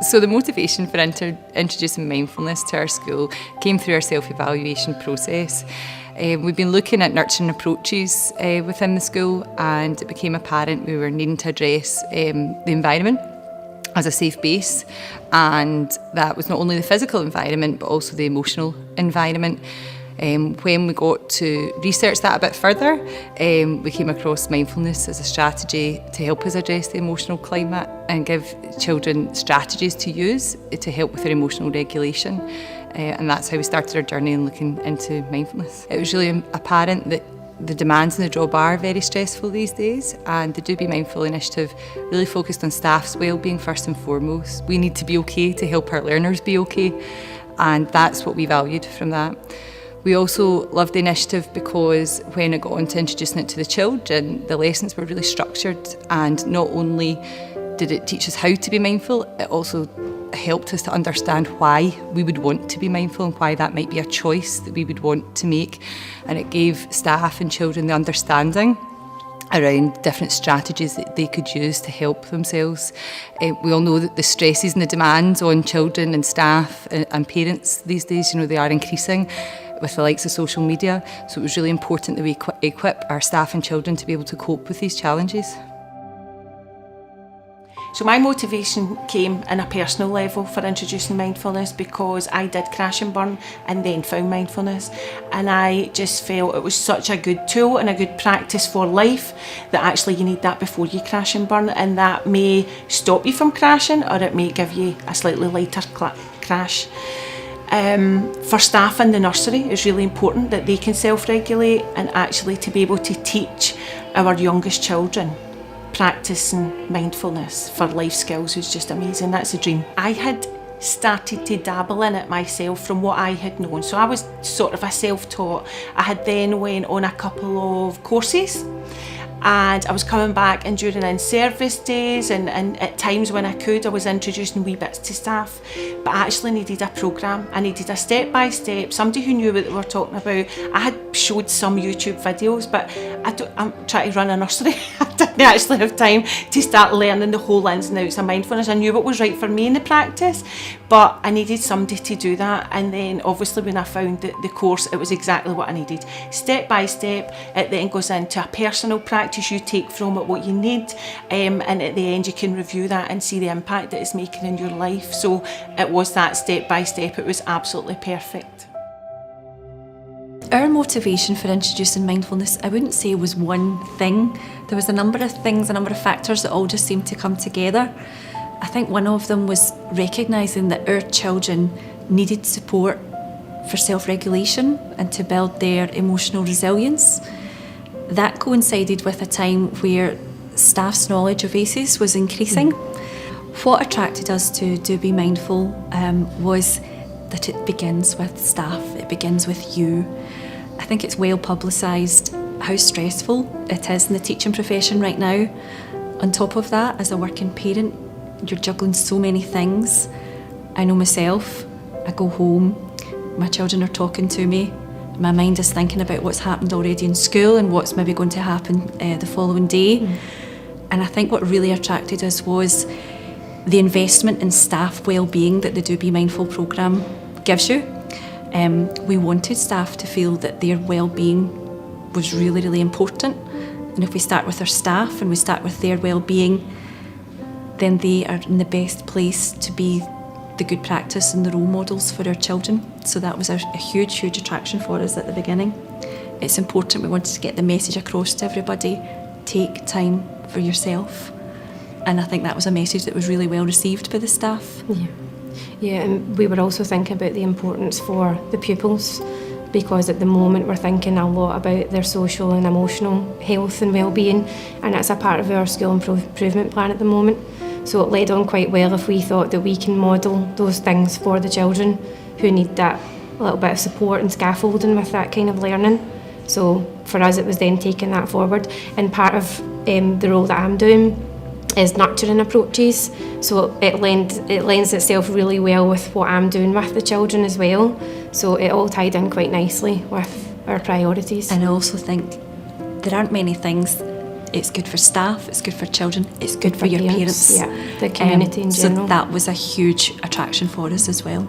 So the motivation for introducing mindfulness to our school came through our self-evaluation process. We've been looking at nurturing approaches within the school, and it became apparent we were needing to address the environment as a safe base, and that was not only the physical environment but also the emotional environment. When we got to research that a bit further, we came across mindfulness as a strategy to help us address the emotional climate and give children strategies to use to help with their emotional regulation. And that's how we started our journey in looking into mindfulness. It was really apparent that the demands in the job are very stressful these days, and the Do-BeMindful initiative really focused on staff's well-being first and foremost. We need to be okay to help our learners be okay, and that's what we valued from that. We also loved the initiative because when it got on to introducing it to the children, the lessons were really structured, and not only did it teach us how to be mindful, it also helped us to understand why we would want to be mindful and why that might be a choice that we would want to make. And it gave staff and children the understanding around different strategies that they could use to help themselves. We all know that the stresses and the demands on children and staff and parents these days, they are increasing with the likes of social media. So it was really important that we equip our staff and children to be able to cope with these challenges. So my motivation came in a personal level for introducing mindfulness because I did crash and burn and then found mindfulness, and I just felt it was such a good tool and a good practice for life that actually you need that before you crash and burn, and that may stop you from crashing or it may give you a slightly lighter crash. For staff in the nursery, it's really important that they can self-regulate, and actually to be able to teach our youngest children practicing mindfulness for life skills was just amazing. That's a dream. I had started to dabble in it myself from what I had known, so I was sort of a self-taught. I had then went on a couple of courses, and I was coming back, and during in-service days and at times when I could, I was introducing wee bits to staff, but I actually needed a programme. I needed a step-by-step, somebody who knew what they were talking about. I had showed some YouTube videos, but I'm trying to run a nursery. I didn't actually have time to start learning the whole ins and outs of mindfulness. I knew what was right for me in the practice, but I needed somebody to do that. And then obviously when I found the course, it was exactly what I needed. Step by step, it then goes into a personal practice. You take from it what you need, and at the end you can review that and see the impact that it's making in your life. So it was that step by step. It was absolutely perfect. Our motivation for introducing mindfulness, I wouldn't say was one thing. There was a number of things, a number of factors that all just seemed to come together. I think one of them was recognising that our children needed support for self-regulation and to build their emotional resilience. That coincided with a time where staff's knowledge of ACEs was increasing. What attracted us to Do-BeMindful was that it begins with staff, it begins with you. I think it's well publicised how stressful it is in the teaching profession right now. On top of that, as a working parent, you're juggling so many things. I know myself, I go home, my children are talking to me, my mind is thinking about what's happened already in school and what's maybe going to happen the following day. And I think what really attracted us was the investment in staff well-being that the Do-BeMindful programme gives you. We wanted staff to feel that their well-being was really, really important. And if we start with our staff and we start with their well-being, then they are in the best place to be the good practice and the role models for our children. So that was a huge, huge attraction for us at the beginning. It's important, we wanted to get the message across to everybody, take time for yourself. And I think that was a message that was really well received by the staff. Yeah, and we were also thinking about the importance for the pupils, because at the moment we're thinking a lot about their social and emotional health and well-being, and that's a part of our school improvement plan at the moment. So it led on quite well if we thought that we can model those things for the children who need that little bit of support and scaffolding with that kind of learning. So for us it was then taking that forward, and part of the role that I'm doing is nurturing approaches, so it lends itself really well with what I'm doing with the children as well, so it all tied in quite nicely with our priorities. And I also think there aren't many things it's good for staff, it's good for children, it's good for your parents. Yeah, the community in general. So that was a huge attraction for us as well.